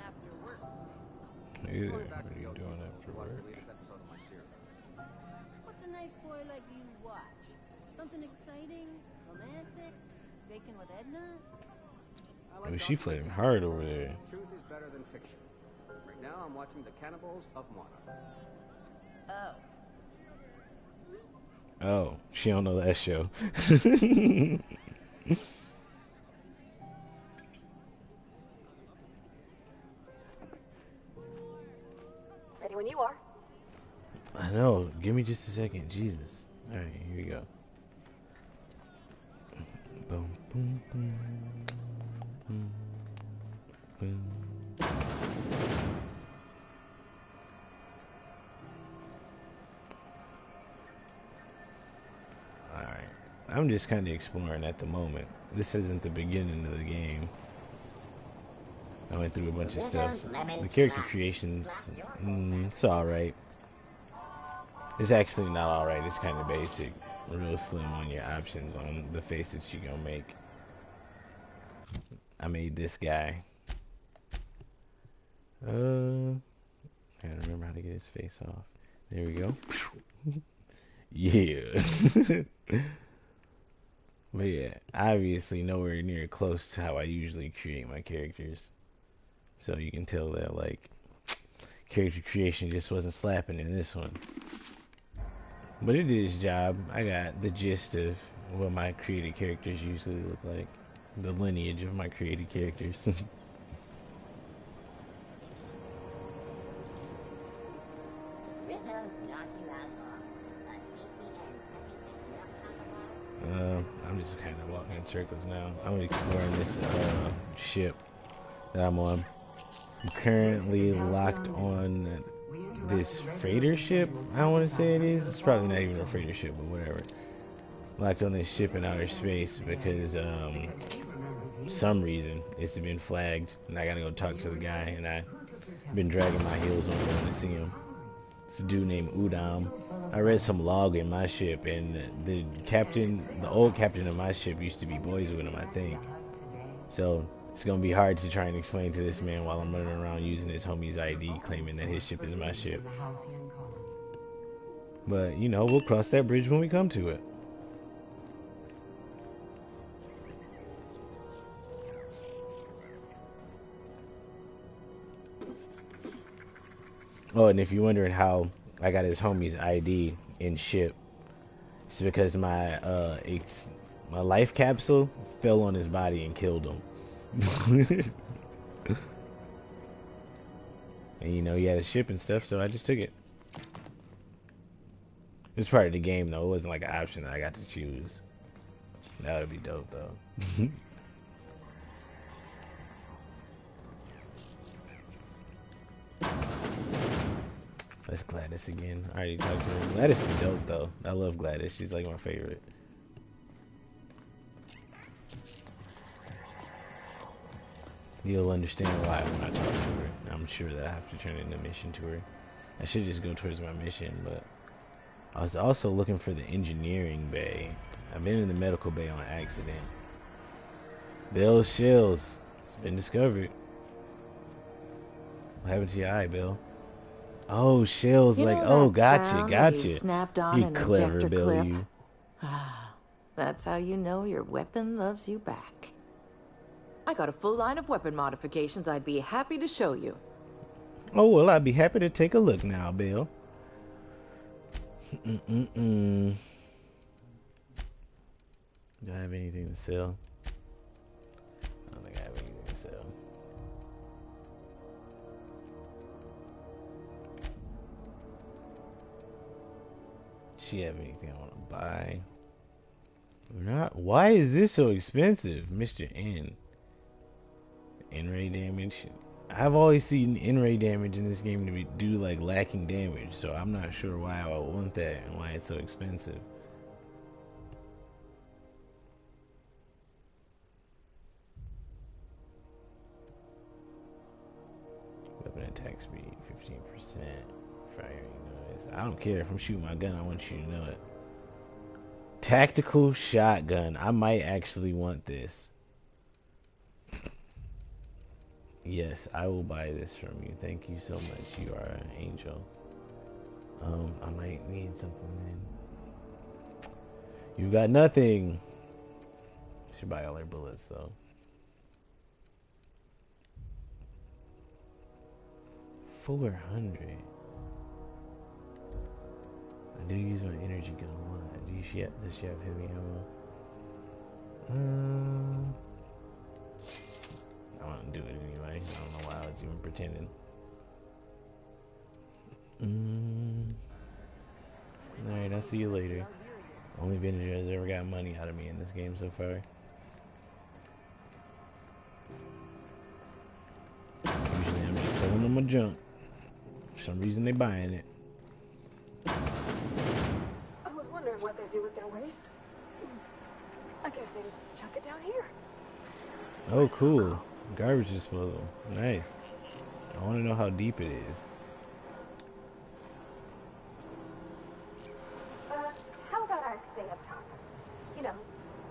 after work. Either. What are you doing after work? What's a nice boy like you watch? Something exciting, romantic, baking with Edna? I mean, she flirting hard over there. Truth is better than fiction. Right now, I'm watching The Cannibals of Moga. Oh. Oh, she don't know that show. Ready when you are. I know. Give me just a second. Jesus. All right, here we go. Boom, boom, boom, boom, boom. All right. I'm just kind of exploring at the moment. This isn't the beginning of the game. I went through a bunch of stuff. The character creations, it's alright. It's actually not alright, it's kind of basic. Real slim on your options on the faces you're gonna make. I made this guy. I don't remember how to get his face off. There we go. Yeah. But yeah, obviously nowhere near close to how I usually create my characters. So you can tell that, like, character creation just wasn't slapping in this one. But it did its job. I got the gist of what my created characters usually look like. The lineage of my created characters. I'm just kind of walking in circles now. I'm exploring this ship that I'm on. I'm currently locked on this freighter ship. I don't want to say it is. It's probably not even a freighter ship, but whatever. Locked on this ship in outer space because some reason it's been flagged, and I gotta go talk to the guy. And I've been dragging my heels on going to see him. It's a dude named Udam. I read some log in my ship, and the old captain of my ship used to be boys with him, I think. So it's gonna be hard to try and explain to this man while I'm running around using his homie's ID, claiming that his ship is my ship. But, you know, we'll cross that bridge when we come to it. Oh, and if you're wondering how I got his homie's ID in ship, it's because my my life capsule fell on his body and killed him. And you know, he had a ship and stuff, so I just took it. It was part of the game, though. It wasn't like an option that I got to choose. That would be dope, though. That's Gladys again. I already talked to her. Gladys is dope, though. I love Gladys. She's like my favorite. You'll understand why when I talk to her. I'm sure that I have to turn in a mission to her. I should just go towards my mission, but I was also looking for the engineering bay. I've been in the medical bay on accident. Bill Shills. It's been discovered. What happened to your eye, Bill? Oh, Shills, like, oh, gotcha. Snapped on You an clever ejector Bill, clip. you. That's how you know your weapon loves you back. I got a full line of weapon modifications I'd be happy to show you. Oh, well, I'd be happy to take a look now, Bill. Do I have anything to sell? I don't think I have anything to sell. She have anything I want to buy? Not. Why is this so expensive, Mr. N? N-ray damage. I've always seen N-ray damage in this game to do like lacking damage, so I'm not sure why I would want that and why it's so expensive. Weapon attack speed 15%. Firing noise. I don't care if I'm shooting my gun. I want you to know it. Tactical shotgun. I might actually want this. Yes, I will buy this from you. Thank you so much. You are an angel. I might need something then. You got nothing. Should buy all their bullets though. $400. I do use my energy gun a lot. Does she have heavy ammo? I want to do it anyway. I don't know why I was even pretending. Alright, I'll see you later. Only villager has ever got money out of me in this game so far. Usually I'm just selling them a junk. For some reason they buying it. I was wondering what they do with their waste. I guess they just chuck it down here. Oh, cool. Garbage disposal. Nice. I want to know how deep it is. How about I stay up top? You know,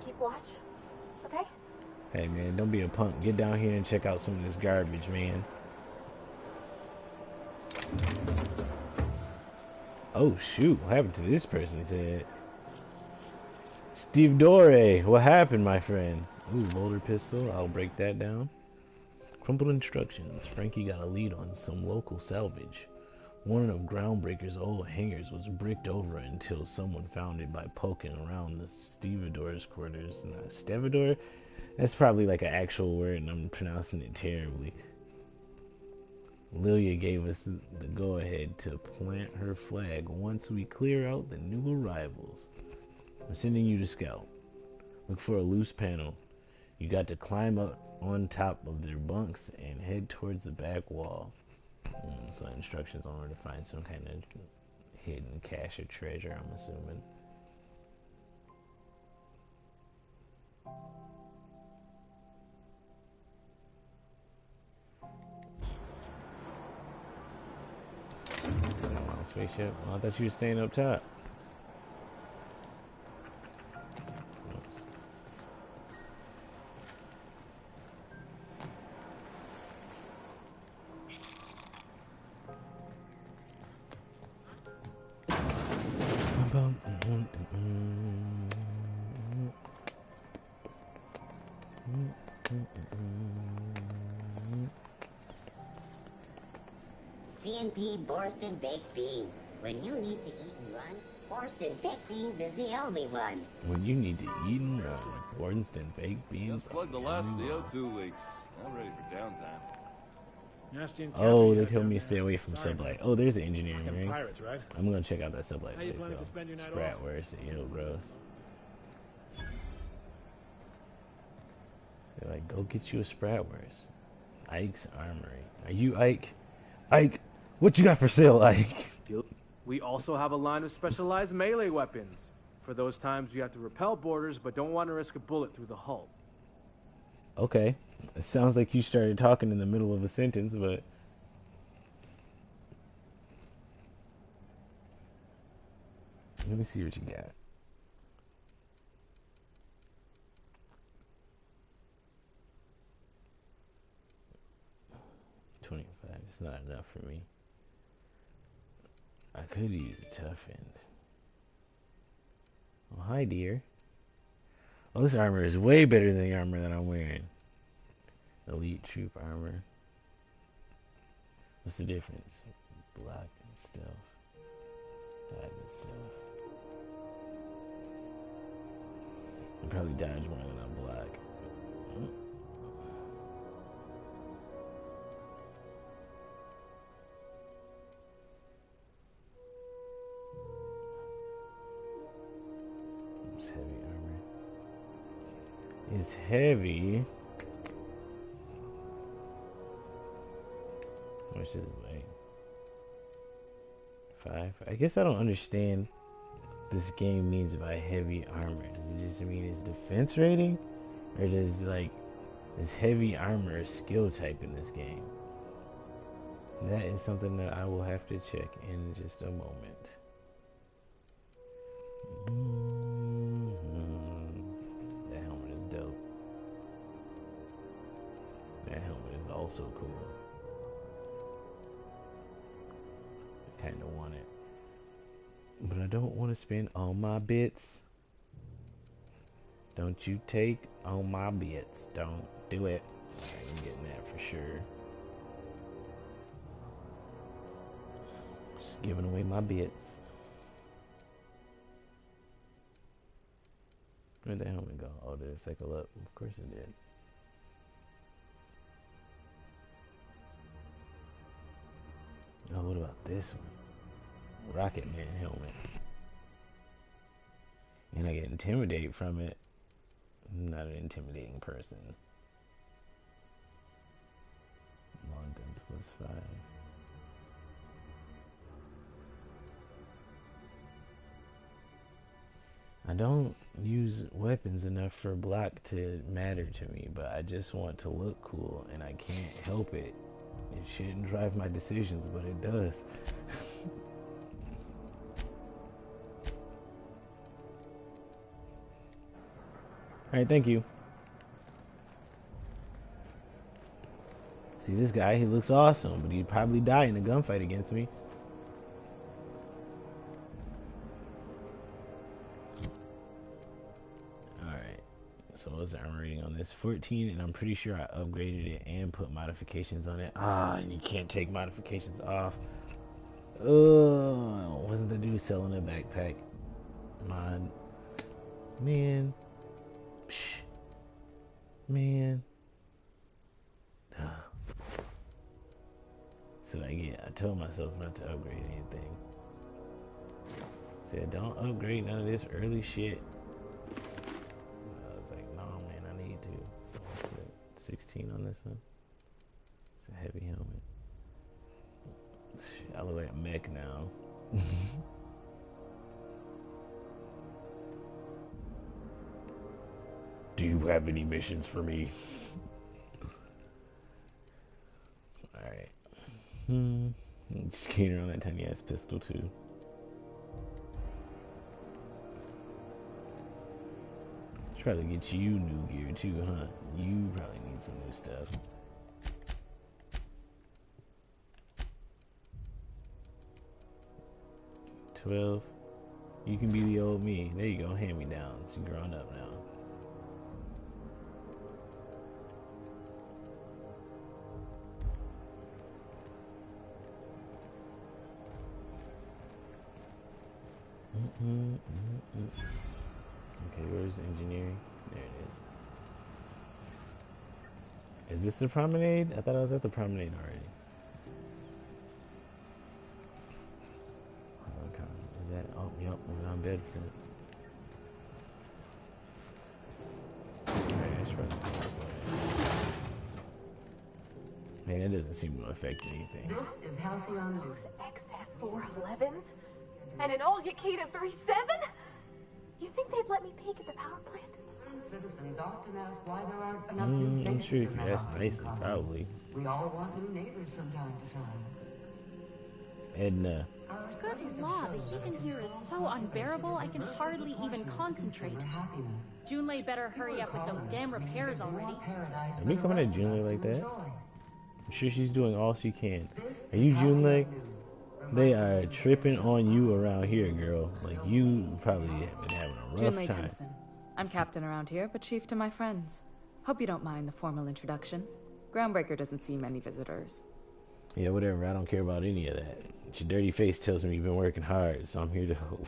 keep watch. Okay? Hey, man, don't be a punk. Get down here and check out some of this garbage, man. Oh, shoot. What happened to this person's head? Steve Dore. What happened, my friend? Ooh, loader pistol. I'll break that down. Crumpled instructions. Frankie got a lead on some local salvage. One of Groundbreaker's old hangars was bricked over until someone found it by poking around the stevedore's quarters. Not stevedore? That's probably like an actual word and I'm pronouncing it terribly. Lilia gave us the go-ahead to plant her flag once we clear out the new arrivals. I'm sending you to scout. Look for a loose panel. You got to climb up on top of their bunks and head towards the back wall. So instructions on where to find some kind of hidden cache or treasure, I'm assuming. Come on, spaceship. Oh, I thought you were staying up top. Oops. C&P Borston Baked Beans. When you need to eat and run, Borston Baked Beans is the only one. When you need to eat and run, Borston Baked Beans. Just plugged the last of the O2 leaks. I'm ready for downtime. Oh, they told me to stay away from sublight. Oh, there's the engineering ring. Pirates, right? I'm gonna check out that sublight How you place planning to though. spend your night Bratwurst, ew, gross. They're like, go get you a Spratwurst. Ike's Armory. Are you Ike? Ike, what you got for sale, Ike? We also have a line of specialized melee weapons. For those times you have to repel boarders but don't want to risk a bullet through the hull. Okay. It sounds like you started talking in the middle of a sentence, but... Let me see what you got. $25. It's not enough for me. I could use a tough end. Oh, hi, dear. Oh, this armor is way better than the armor that I'm wearing. Elite troop armor. What's the difference? Block and stealth. Dodge and stealth. I probably dodge more than I block. It's heavy armor. It's heavy. How much does it weigh? 5? I guess I don't understand this game means by heavy armor. Does it just mean it's defense rating? Or does, like, is heavy armor a skill type in this game? That is something that I will have to check in just a moment. That helmet is dope. That helmet is also cool. I kind of want it. But I don't want to spend all my bits. Don't you take all my bits. Don't do it. I'm getting that for sure. Just giving away my bits. Where'd the helmet go? Oh, did it cycle up? Of course it did. Oh, what about this one? Rocket Man helmet. And I get intimidated from it. I'm not an intimidating person. Long guns +5. I don't use weapons enough for block to matter to me, but I just want to look cool, and I can't help it. It shouldn't drive my decisions, but it does. Alright, thank you. See this guy, he looks awesome, but he'd probably die in a gunfight against me. Alright, so what's the armor rating on this? 14, and I'm pretty sure I upgraded it and put modifications on it. Ah, and you can't take modifications off. Oh, wasn't the dude selling a backpack? Man. Psh. Man. So I told myself not to upgrade anything. Said don't upgrade none of this early shit. I was like, no man, I need to. What's it? 16 on this one? It's a heavy helmet. I look like a mech now. Do you have any missions for me? Alright. Just carrying around that tiny ass pistol too. Should probably get you new gear too, huh? You probably need some new stuff. $12. You can be the old me. There you go, hand me downs. You're grown up now. Okay, where's engineering? There it is. Is this the promenade? I thought I was at the promenade already. Okay, is that? Oh, yep, we're on Bedford. Alright, I should probably go this way. Man, it doesn't seem to affect anything. This is Halcyon News. XF411s? And an old Yakita 37? You think they'd let me peek at the power plant? Citizens often ask why there aren't enough new faces. I'm sure if in you the ask housing nicely, complex. probably. We all want new neighbors from time to time. Edna. Good law, the heat in here is so unbearable I can hardly even concentrate. Junlei better hurry up with those damn repairs already. Are we coming at Junlei like that? I'm sure she's doing all she can. Are you Junlei? They are tripping on you around here, girl. Like, you probably have been having a rough Junlei time. Tennyson. I'm captain around here, but chief to my friends. Hope you don't mind the formal introduction. Groundbreaker doesn't see many visitors. Yeah, whatever. I don't care about any of that. Your dirty face tells me you've been working hard, so I'm here to help.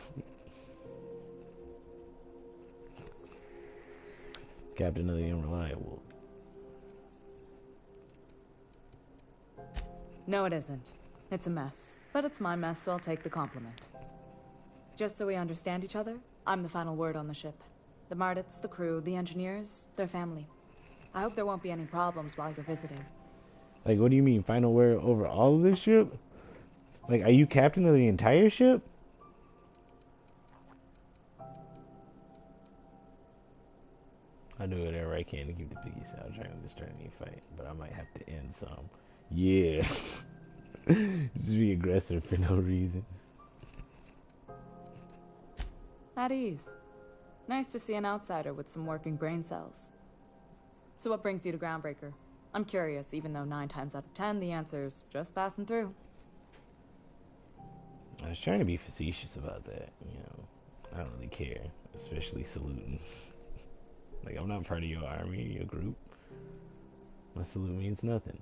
Captain of the Unreliable. No, it isn't. It's a mess. But it's my mess, so I'll take the compliment. Just so we understand each other, I'm the final word on the ship. The Mardits, the crew, the engineers, their family. I hope there won't be any problems while you're visiting. Like, what do you mean, final word over all of this ship? Like, are you captain of the entire ship? I'll do whatever I can to keep the piggies out, trying to start any fight, but I might have to end some. Yeah. Just be aggressive for no reason. At ease. Nice to see an outsider with some working brain cells. So what brings you to Groundbreaker? I'm curious, even though 9 times out of 10 the answer's just passing through. I was trying to be facetious about that, you know. I don't really care, especially saluting. Like, I'm not part of your army or your group. My salute means nothing.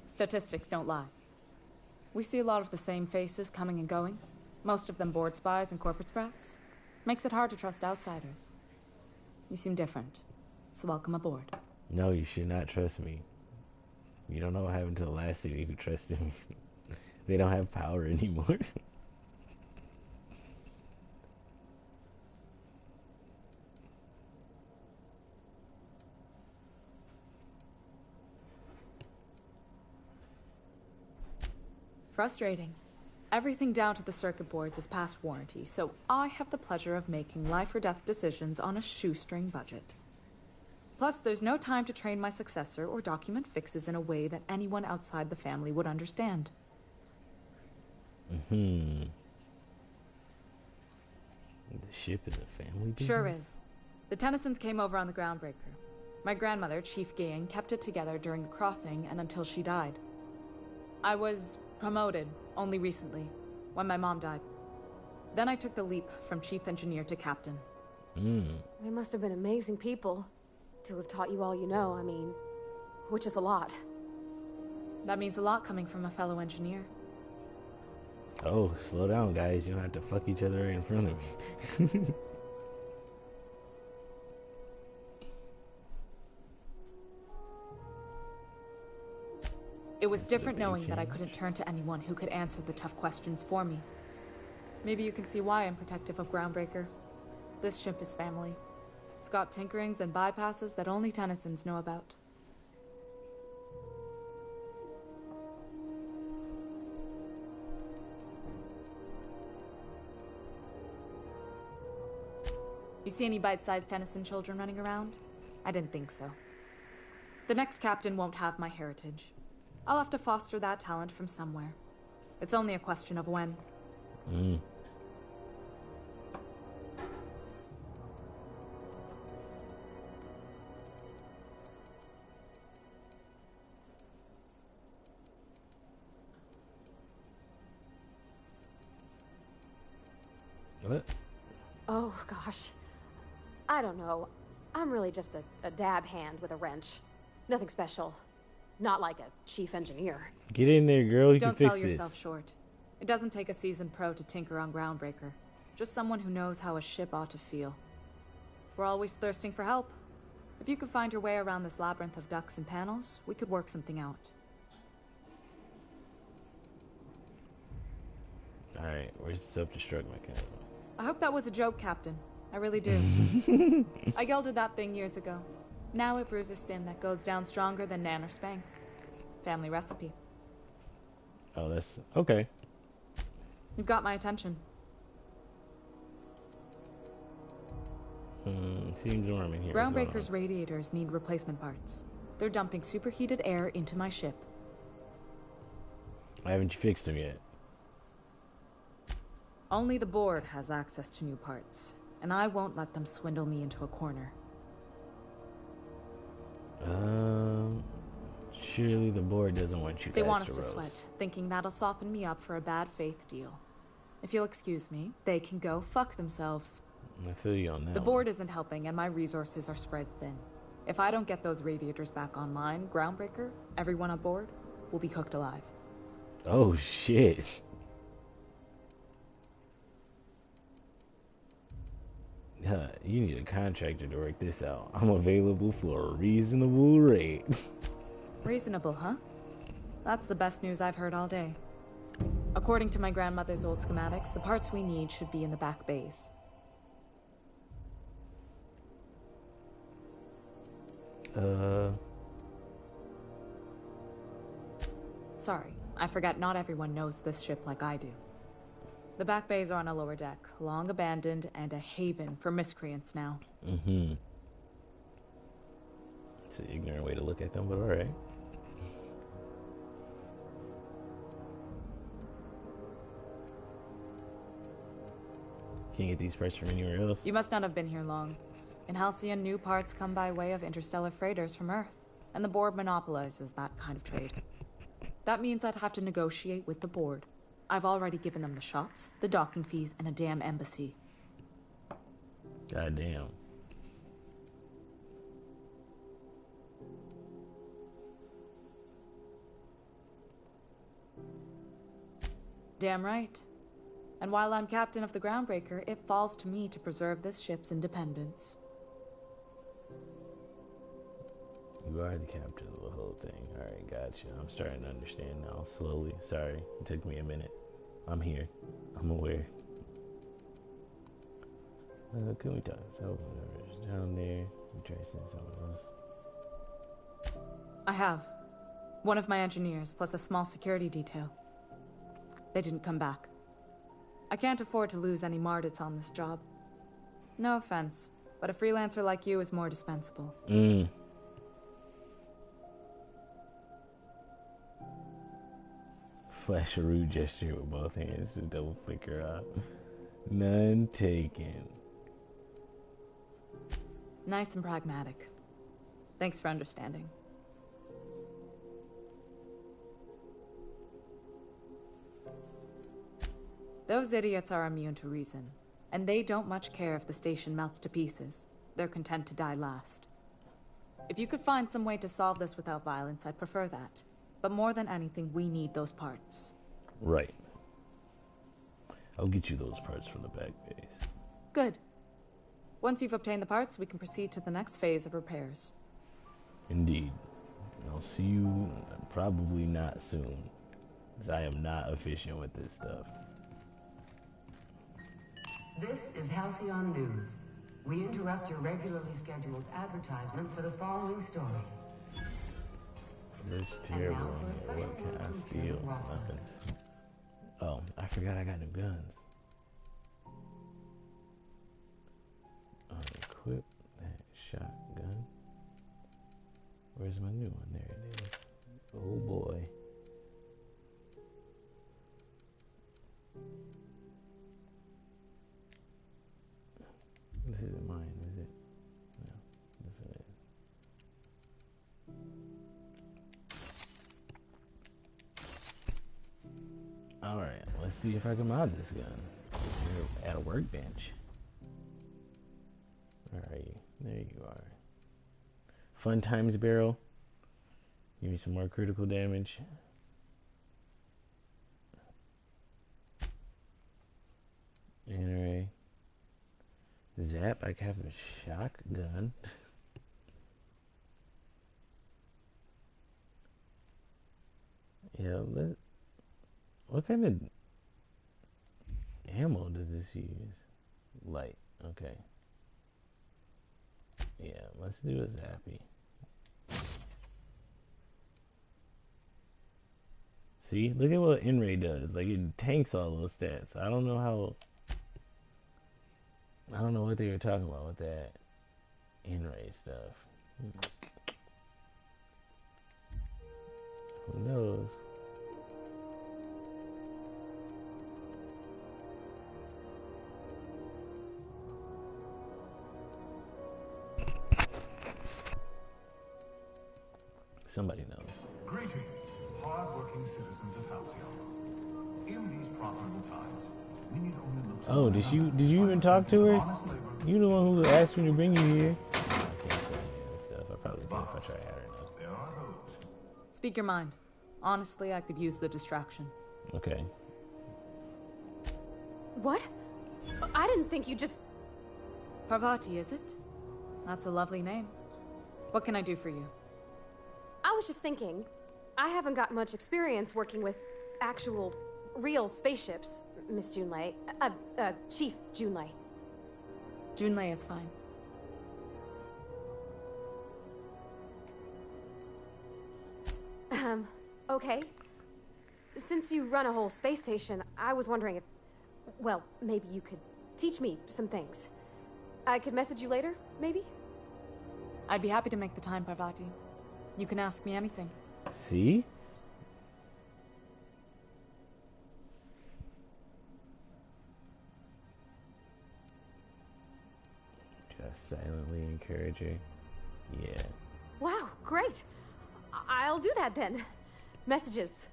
Statistics don't lie. We see a lot of the same faces coming and going. Most of them board spies and corporate sprats. Makes it hard to trust outsiders. You seem different, so welcome aboard. No, you should not trust me. You don't know what happened to the last city who trusted me. They don't have power anymore. Frustrating. Everything down to the circuit boards is past warranty, so I have the pleasure of making life or death decisions on a shoestring budget. Plus, there's no time to train my successor or document fixes in a way that anyone outside the family would understand. The ship is a family business? Sure is. The Tennysons came over on the Groundbreaker. My grandmother, Chief Gang, kept it together during the crossing and until she died. I was promoted only recently, when my mom died. Then I took the leap from chief engineer to captain. They must have been amazing people to have taught you all you know, I mean, which is a lot. That means a lot coming from a fellow engineer. Oh, slow down, guys. You don't have to fuck each other right in front of me. It was different knowing that I couldn't turn to anyone who could answer the tough questions for me. Maybe you can see why I'm protective of Groundbreaker. This ship is family. It's got tinkerings and bypasses that only Tennysons know about. You see any bite-sized Tennyson children running around? I didn't think so. The next captain won't have my heritage. I'll have to foster that talent from somewhere. It's only a question of when. What? Oh, gosh. I don't know. I'm really just a dab hand with a wrench. Nothing special. Not like a chief engineer. Get in there, girl. You Don't can fix sell yourself this. short. It doesn't take a seasoned pro to tinker on Groundbreaker. Just someone who knows how a ship ought to feel. We're always thirsting for help. If you could find your way around this labyrinth of ducts and panels, we could work something out. Alright, where's the self-destruct mechanism? I hope that was a joke, Captain. I really do. I gelded that thing years ago. Now it brews a skin that goes down stronger than Nan or Spank. Family recipe. Oh, that's... okay. You've got my attention. Seems warm in here. Groundbreaker's radiators need replacement parts. They're dumping superheated air into my ship. Why haven't you fixed them yet? Only the board has access to new parts, and I won't let them swindle me into a corner. Surely the board doesn't want you guys to They want us to roast. sweat, thinking that'll soften me up for a bad faith deal. If you'll excuse me, they can go fuck themselves. I feel you on that. The board isn't helping, and my resources are spread thin. If I don't get those radiators back online, Groundbreaker, everyone on board, will be cooked alive. Oh, shit. You need a contractor to work this out. I'm available for a reasonable rate. Reasonable, huh? That's the best news I've heard all day. According to my grandmother's old schematics, the parts we need should be in the back bays. Sorry, I forgot not everyone knows this ship like I do. The back bays are on a lower deck, long abandoned and a haven for miscreants now. It's an ignorant way to look at them, but alright. Can't get these parts from anywhere else. You must not have been here long. In Halcyon, new parts come by way of interstellar freighters from Earth, and the board monopolizes that kind of trade. That means I'd have to negotiate with the board. I've already given them the shops, the docking fees, and a damn embassy. Goddamn. Damn right. And while I'm captain of the Groundbreaker, it falls to me to preserve this ship's independence. You are the captain of the whole thing. Alright, gotcha. I'm starting to understand now, slowly. Sorry, it took me a minute. I'm here. I'm aware. Can we talk? So, whatever's down there, you try to send someone else. I have. One of my engineers, plus a small security detail. They didn't come back. I can't afford to lose any Mardits on this job. No offense, but a freelancer like you is more dispensable. Flash a rude gesture with both hands to double flicker out. None taken. Nice and pragmatic. Thanks for understanding. Those idiots are immune to reason, and they don't much care if the station melts to pieces. They're content to die last. If you could find some way to solve this without violence, I'd prefer that. But more than anything, we need those parts. Right. I'll get you those parts from the back base. Good. Once you've obtained the parts, we can proceed to the next phase of repairs. Indeed. I'll see you probably not soon, because I am not efficient with this stuff. This is Halcyon News. We interrupt your regularly scheduled advertisement for the following story. That's terrible. What can I steal? Nothing. Oh, I forgot I got new guns. Equip that shotgun. Where's my new one? There it is. Oh boy. This isn't mine, is it? No, this one is. Alright, let's see if I can mod this gun. You're at a workbench. Where are you? There you are. Fun times barrel. Give me some more critical damage. Anyway. Zap, I have a shotgun. Yeah, what kind of ammo does this use? Light, okay. Yeah, let's do a zappy. See, look at what N-Ray does. Like, it tanks all those stats. I don't know what they were talking about with that N-Ray stuff. Who knows? Somebody knows. Greetings, hard-working citizens of Halcyon. In these profitable times, we need only look to... Oh, did you even talk to her? You the one who asked me to bring you here. I can't say any of that stuff. I probably can if I try harder enough. Speak your mind. Honestly, I could use the distraction. Okay. What? I didn't think you just... Parvati, is it? That's a lovely name. What can I do for you? I was just thinking, I haven't got much experience working with actual, real spaceships, Miss Junlei. Chief Junlei. Junlei is fine. Okay. Since you run a whole space station, I was wondering if, well, maybe you could teach me some things. I could message you later, maybe? I'd be happy to make the time, Parvati. You can ask me anything. See? Silently encouraging. Yeah. Wow, great. I'll do that then. Messages.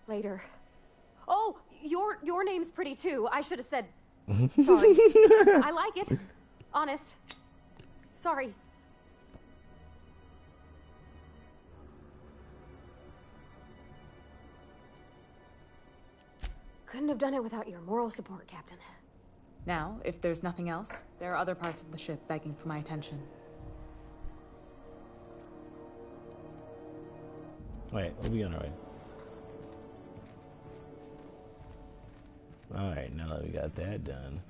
Later. Oh, your name's pretty too. I should have said sorry. I like it. Honest. Sorry. Couldn't have done it without your moral support, Captain. Now, if there's nothing else, there are other parts of the ship begging for my attention. Alright, we'll be on our way. Alright, now that we got that done.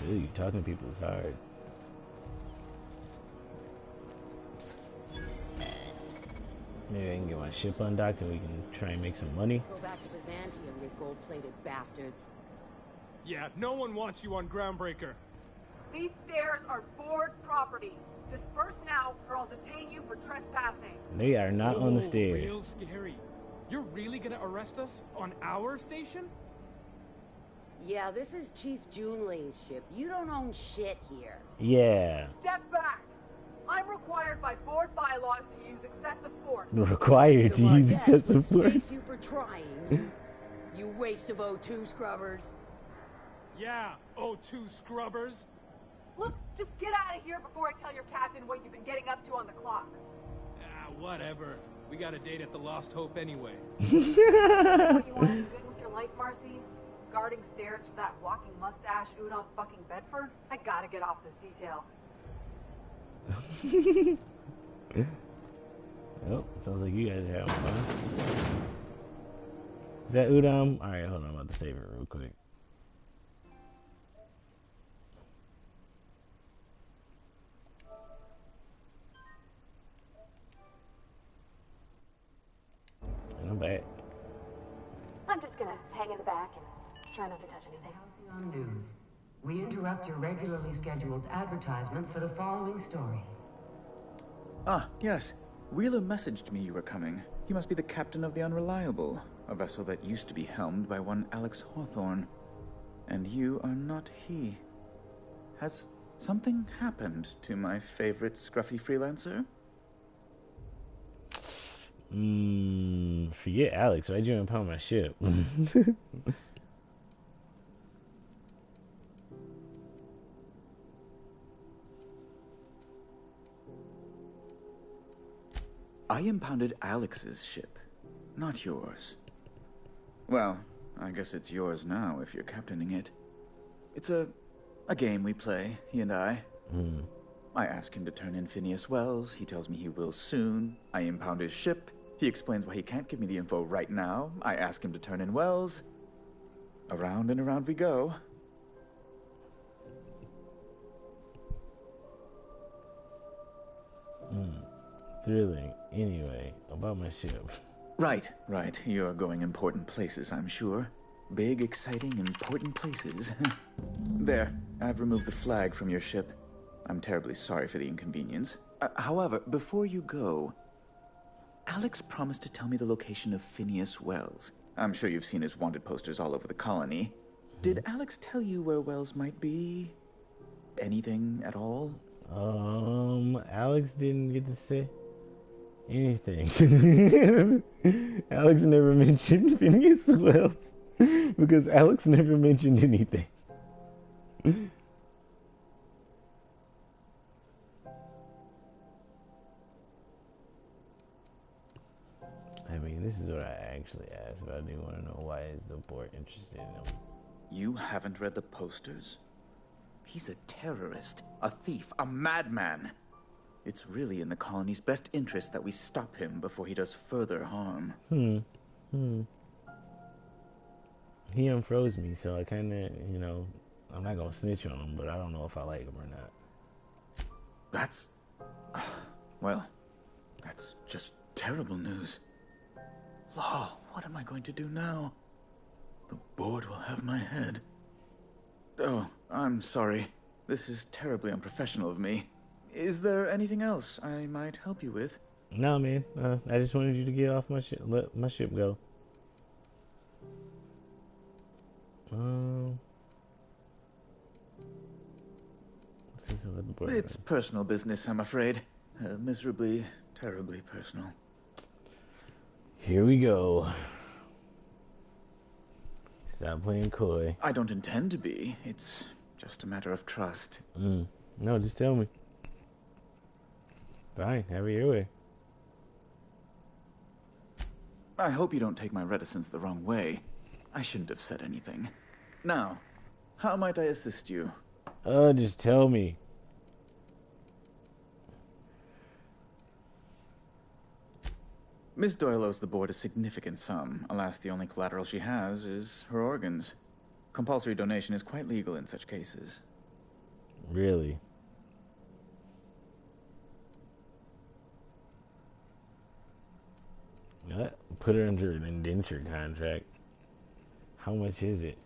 Ooh, talking to people is hard. Maybe I can get my ship undocked and we can try and make some money. Go back to Byzantium, you gold-plated bastards. Yeah, no one wants you on Groundbreaker. These stairs are board property. Disperse now, or I'll detain you for trespassing. They are not on the stairs. Real scary. You're really gonna arrest us on our station? Yeah, this is Chief Junlei's ship. You don't own shit here. Yeah. Step back. I'm required by board bylaws to use excessive force. Required to use excessive force. Space you for trying. You waste of O2 scrubbers. Yeah, O2 scrubbers. Look, just get out of here before I tell your captain what you've been getting up to on the clock. Ah, whatever. We got a date at the Lost Hope anyway. What you want to do with your life, Marcy? Guarding stairs for that walking mustache Udon fucking Bedford? I gotta get off this detail. Oh, sounds like you guys are having fun. Is that Udon? Alright, hold on, I'm about to save it real quick. And I'm back. I'm just gonna hang in the back and try not to touch anything. Halcyon News. We interrupt your regularly scheduled advertisement for the following story. Ah, yes. Wheeler messaged me you were coming. He must be the captain of the Unreliable, a vessel that used to be helmed by one Alex Hawthorne. And you are not he. Has something happened to my favorite scruffy freelancer? Forget Alex, why'd you impound my ship? I impounded Alex's ship, not yours. Well, I guess it's yours now if you're captaining it. It's a game we play, he and I. I ask him to turn in Phineas Wells. He tells me he will soon. I impound his ship. He explains why he can't give me the info right now. I ask him to turn in Wells. Around and around we go. Thrilling. Anyway, about my ship. Right. You're going important places, I'm sure. Big, exciting, important places. There, I've removed the flag from your ship. I'm terribly sorry for the inconvenience. However, before you go, Alex promised to tell me the location of Phineas Wells. I'm sure you've seen his wanted posters all over the colony. Did Alex tell you where Wells might be? Anything at all? Alex didn't get to say anything. Alex never mentioned Phineas Wells because Alex never mentioned anything. I mean, this is what I actually asked, but I do want to know why is the board interested in him. You haven't read the posters? He's a terrorist, a thief, a madman. It's really in the colony's best interest that we stop him before he does further harm. He unfroze me, so I kind of, I'm not going to snitch on him, but I don't know if I like him or not. That's... well, that's just terrible news. Law, what am I going to do now? The board will have my head. Oh, I'm sorry. This is terribly unprofessional of me. Is there anything else I might help you with? No, man. I just wanted you to get off my ship. Let my ship go. It's personal business, I'm afraid. Miserably, terribly personal. Here we go. Stop playing coy. I don't intend to be. It's just a matter of trust. No, just tell me. Fine, have it your way. I hope you don't take my reticence the wrong way. I shouldn't have said anything. Now, how might I assist you? Just tell me. Miss Doyle owes the board a significant sum. Alas, the only collateral she has is her organs. Compulsory donation is quite legal in such cases. Really? What? Put her under an indenture contract. How much is it?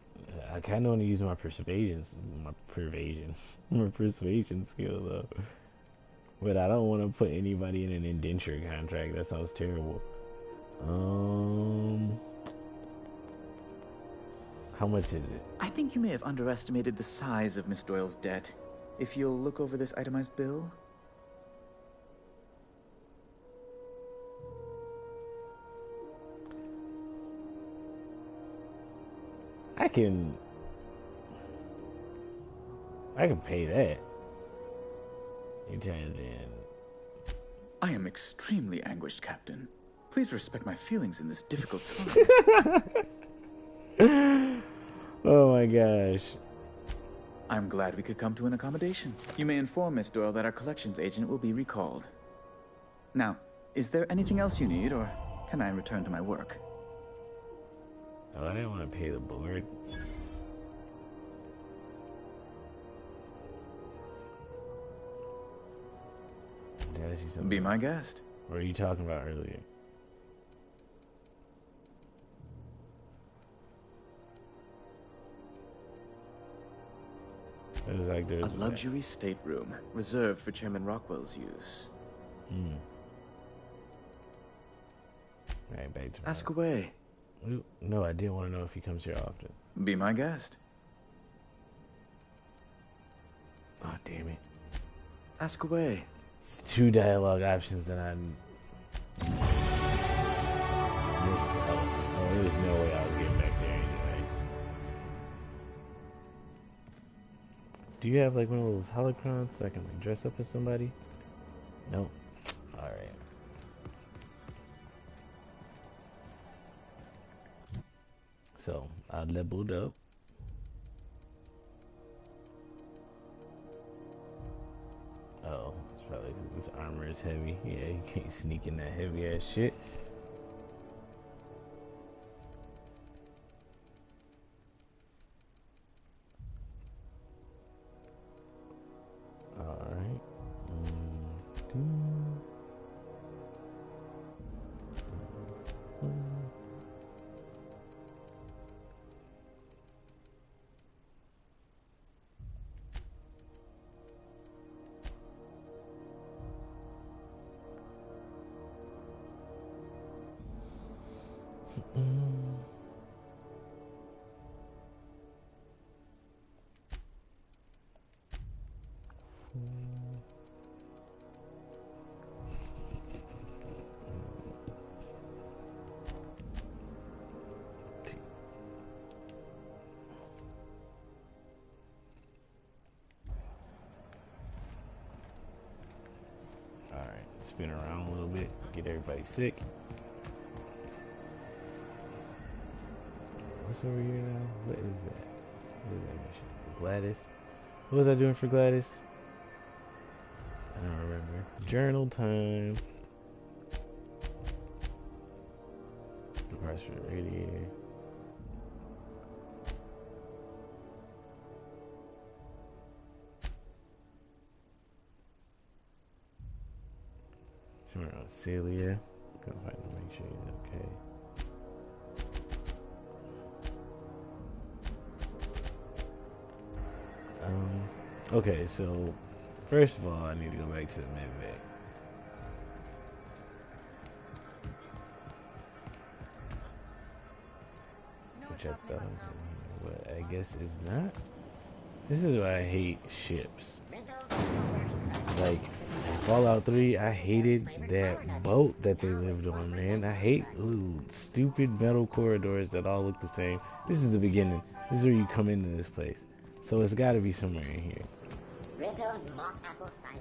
I kind of want to use my persuasion skill though. But I don't want to put anybody in an indenture contract. That sounds terrible. How much is it? I think you may have underestimated the size of Miss Doyle's debt. If you'll look over this itemized bill. I can pay that. You trying to? I am extremely anguished, Captain. Please respect my feelings in this difficult time. Oh my gosh. I'm glad we could come to an accommodation. You may inform Miss Doyle that our collections agent will be recalled. Now, is there anything else you need, or can I return to my work? Oh, I didn't want to pay the board. Did I ask you something? Be my guest. What were you talking about earlier? It was like there was a luxury stateroom reserved for Chairman Rockwell's use. Right, back to ask away. No, I didn't want to know if he comes here often. Be my guest. Oh, damn it. Ask away. It's 2 dialogue options that I missed out. Oh, there was no way I was getting back there anyway. Do you have like one of those holocrons so I can like dress up as somebody? Nope. Alright. So, I leveled up. Oh, it's probably because this armor is heavy. Yeah, you can't sneak in that heavy ass shit. Alright. Spin around a little bit, get everybody sick. What's over here now? What is that? What is that mission? Gladys? What was I doing for Gladys? I don't remember. Journal time. The parts for the radiator. Somewhere on Celia. Gonna find to make sure he's okay. Okay, so first of all, I need to go back to the medvac. Which I thought was in here, but I guess it's not. This is why I hate ships. Like Fallout 3, I hated that boat that they lived on, man. I hate stupid metal corridors that all look the same. This is the beginning. This is where you come into this place. So it's got to be somewhere in here. Rizzo's mock apple cider.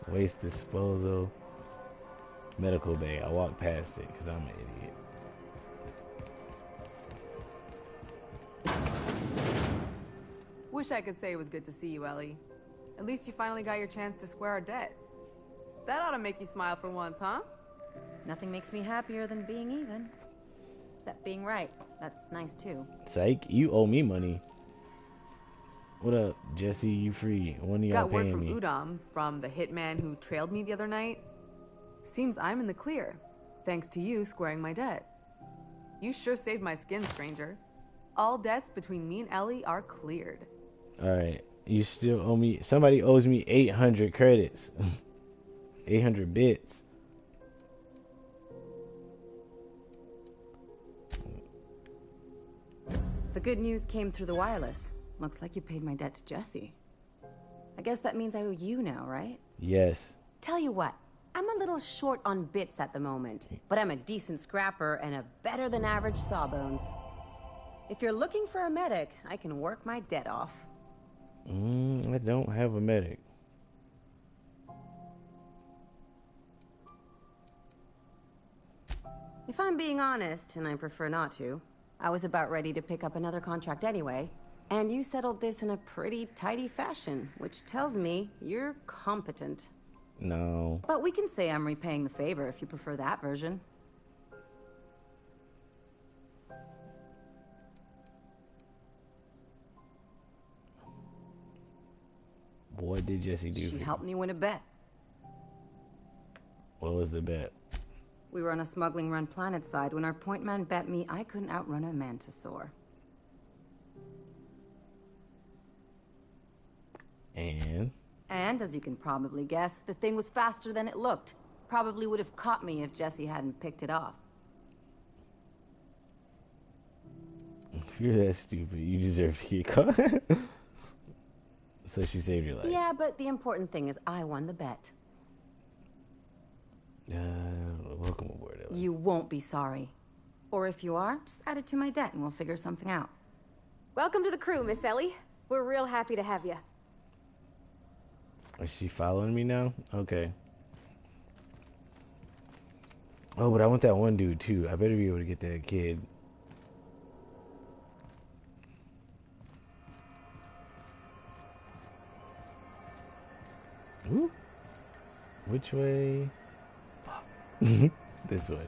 Waste disposal. Medical bay. I walked past it because I'm an idiot. Wish I could say it was good to see you, Ellie. At least you finally got your chance to square our debt. That ought to make you smile for once, huh? Nothing makes me happier than being even. Except being right. That's nice too. Psych, you owe me money. What up, Jesse? You free? When are y'all Got word paying from me? Udom, from the hitman who trailed me the other night. Seems I'm in the clear, thanks to you squaring my debt. You sure saved my skin, stranger. All debts between me and Ellie are cleared. Alright, you still owe me. Somebody owes me 800 credits. 800 bits. The good news came through the wireless. Looks like you paid my debt to Jesse. I guess that means I owe you now, right? Yes. Tell you what, I'm a little short on bits at the moment, but I'm a decent scrapper and a better than average sawbones. If you're looking for a medic, I can work my debt off. I don't have a medic. If I'm being honest, and I prefer not to, I was about ready to pick up another contract anyway, and you settled this in a pretty tidy fashion, which tells me you're competent. No. But we can say I'm repaying the favor if you prefer that version. What did Jesse do? She helped me win a bet. What was the bet? We were on a smuggling run planetside when our point man bet me I couldn't outrun a mantisaur. And, as you can probably guess, the thing was faster than it looked. Probably would have caught me if Jesse hadn't picked it off. If you're that stupid, you deserve to get caught. So she saved your life. Yeah, but the important thing is I won the bet. Welcome aboard, Ellie. You won't be sorry. Or if you are, just add it to my debt and we'll figure something out. Welcome to the crew, Miss Ellie. We're real happy to have you. Is she following me now? Okay. Oh, but I want that one dude too. I better be able to get that kid. Ooh. Which way? This way.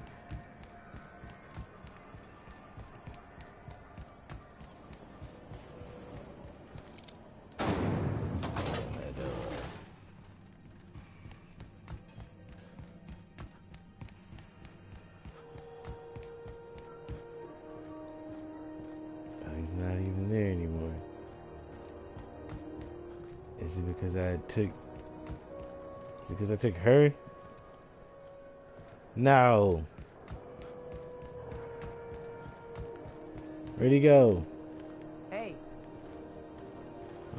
He's not even there anymore. Is it because I took... Is it because I took her? No. Where'd he go? Hey.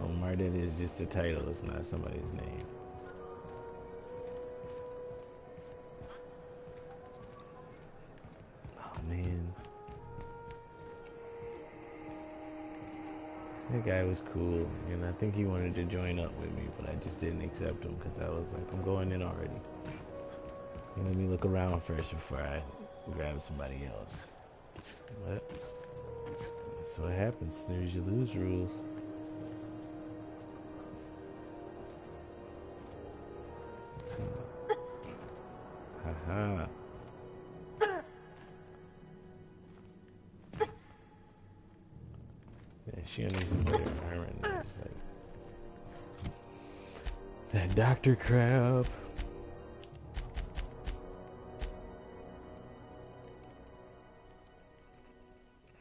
Oh, Mardet is just a title. It's not somebody's name. Oh, man. That guy was cool, and I think he wanted to join up with me, but I just didn't accept him because I was like, I'm going in already. And let me look around first before I grab somebody else. But that's what happens. Snooze, you lose rules. Haha. Yeah, she needs some better armor in there. It's like that doctor crap.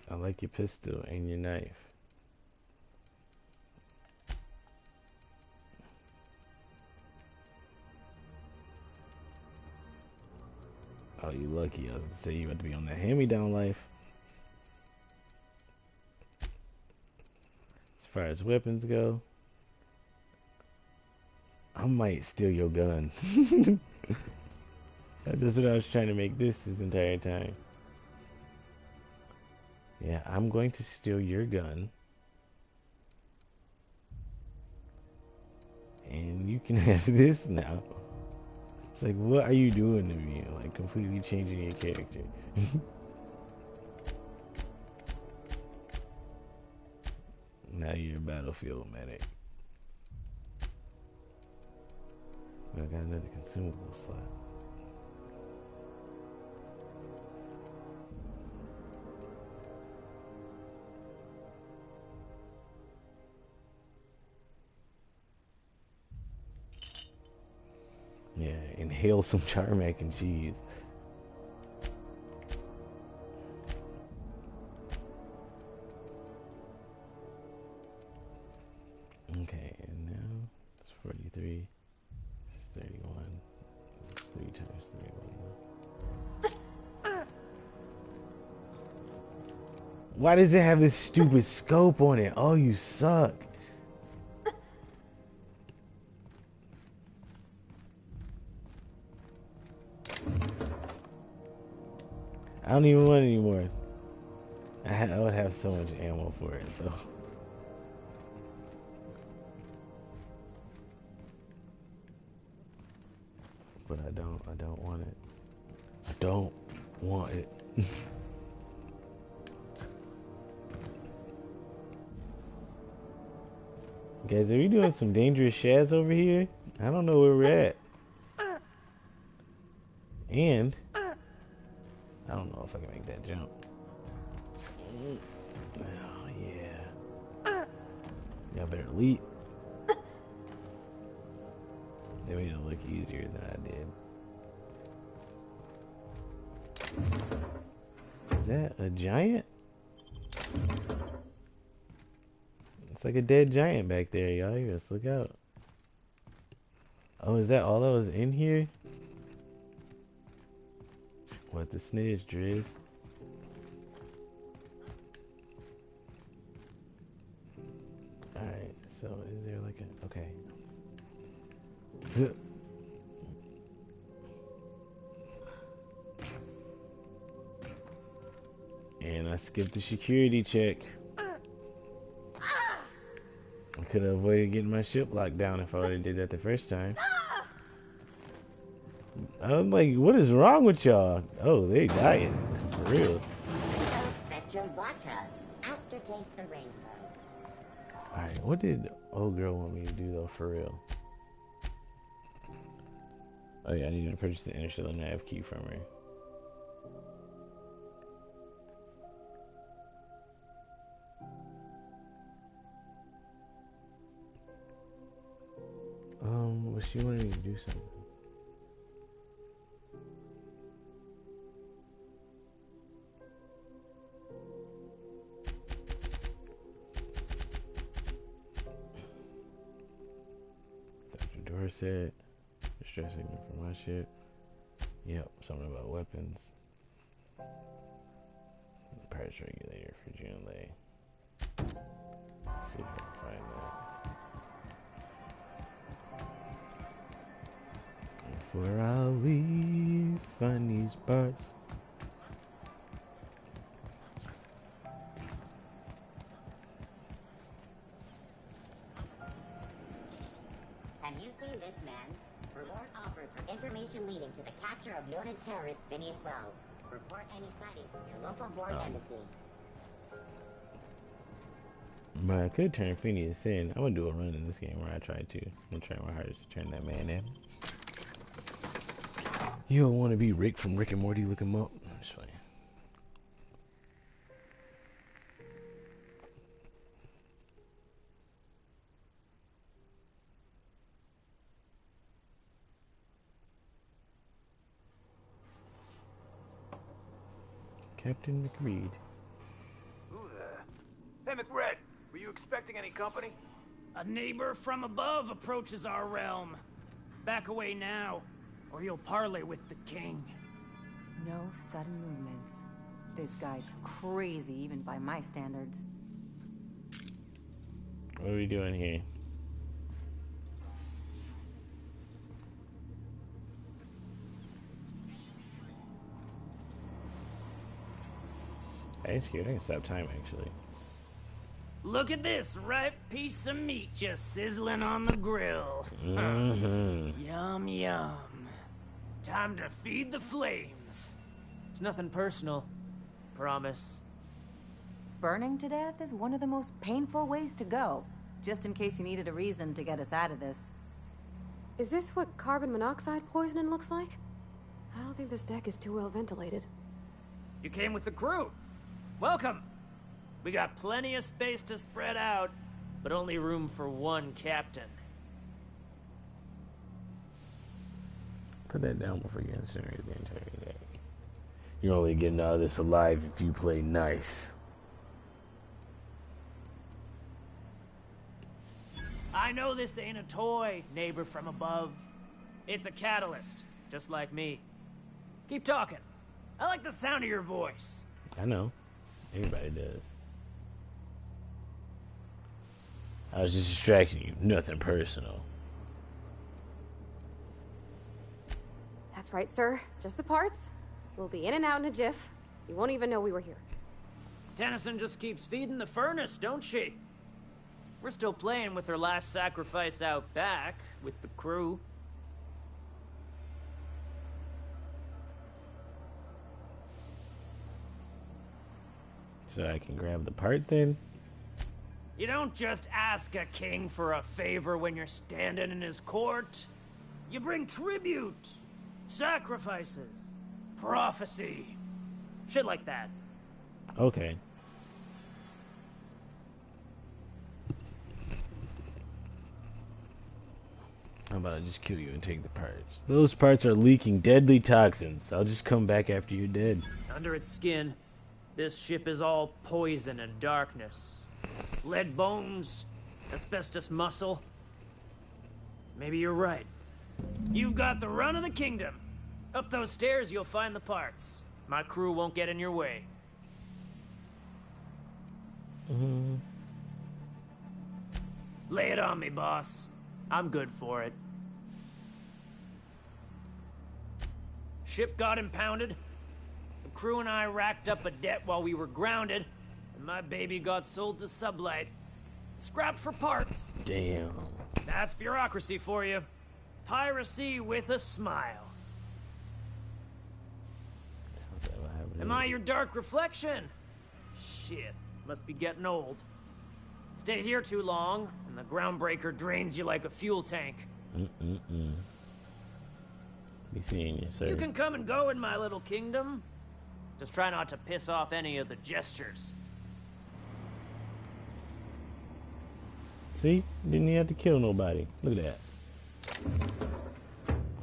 I like your pistol and your knife. Oh, you lucky. I was gonna say you about to be on that hand-me-down life. It's far as weapons go, I might steal your gun. That's what I was trying to make this entire time. Yeah, I'm going to steal your gun. And you can have this now. It's like, what are you doing to me? Like, completely changing your character. Now you're a battlefield medic. I got another consumable slot. Yeah, inhale some char mac and cheese. Okay, and now it's 43. It's 31. It's 3 times 31. Why does it have this stupid scope on it? Oh, you suck. I don't even want any more. I would have so much ammo for it, though. But I don't want it. I don't want it. Guys, are we doing some dangerous shaz over here? I don't know where we're at. And I don't know if I can make that jump. Oh, yeah. Y'all better leap. They made it look easier than I did. Is that a giant? It's like a dead giant back there, y'all. You just look out. Oh, is that all that was in here? What, the sniz, Driz? Alright, so is there like a... Okay. And I skipped the security check. I could have avoided getting my ship locked down if I would have did that the first time. I'm like, what is wrong with y'all? Oh, they dying. For real. Spectrum vodka. Aftertaste the rainbow. Alright, what did old girl want me to do though, for real? Oh yeah, I need to purchase the interstellar nav key from her. Well, she wanted me to do something. Dr. Dorset, distress signal for my ship. Yep, something about weapons. Parts regulator for Junlei. See if I can find that. Before I leave, find these parts. Have you seen this man? Reward offered for information leading to the capture of noted terrorist Phineas Wells. Report any sightings to your local board embassy. But I could turn Phineas in. I'm gonna do a run in this game where I try to. I'm gonna try my hardest to turn that man in. You don't want to be Rick from Rick and Morty. Look him up. Just funny. Captain McReed. Who the? Hey, McRed, were you expecting any company? A neighbor from above approaches our realm. Back away now, or you'll parley with the king. No sudden movements. This guy's crazy, even by my standards. What are we doing here? I ain't scared. I can stop time, actually. Look at this ripe piece of meat just sizzling on the grill. Yum, yum. Time to feed the flames. It's nothing personal. Promise. Burning to death is one of the most painful ways to go. Just in case you needed a reason to get us out of this. Is this what carbon monoxide poisoning looks like? I don't think this deck is too well ventilated. You came with the crew. Welcome. We got plenty of space to spread out, but only room for one captain. Put that down before you incinerate the entire day. You're only getting out of this alive if you play nice. I know this ain't a toy, neighbor from above. It's a catalyst, just like me. Keep talking. I like the sound of your voice. I know. Everybody does. I was just distracting you. Nothing personal. That's right, sir. Just the parts. We'll be in and out in a jiff. You won't even know we were here. Tennyson just keeps feeding the furnace, don't she? We're still playing with her last sacrifice out back with the crew. So I can grab the part then? You don't just ask a king for a favor when you're standing in his court. You bring tribute, sacrifices, prophecy, shit like that. Okay. How about I just kill you and take the parts? Those parts are leaking deadly toxins. I'll just come back after you're dead. Under its skin, this ship is all poison and darkness. Lead bones, asbestos muscle. Maybe you're right. You've got the run of the kingdom. Up those stairs, you'll find the parts. My crew won't get in your way. Lay it on me, boss. I'm good for it. Ship got impounded. The crew and I racked up a debt while we were grounded, and my baby got sold to Sublight. Scrapped for parts. Damn. That's bureaucracy for you. Piracy with a smile. Sounds like what happened. Am I your dark reflection? Shit, must be getting old. Stay here too long, and the groundbreaker drains you like a fuel tank. Be seeing you, sir. You can come and go in my little kingdom. Just try not to piss off any of the gestures. See? Didn't even have to kill nobody. Look at that.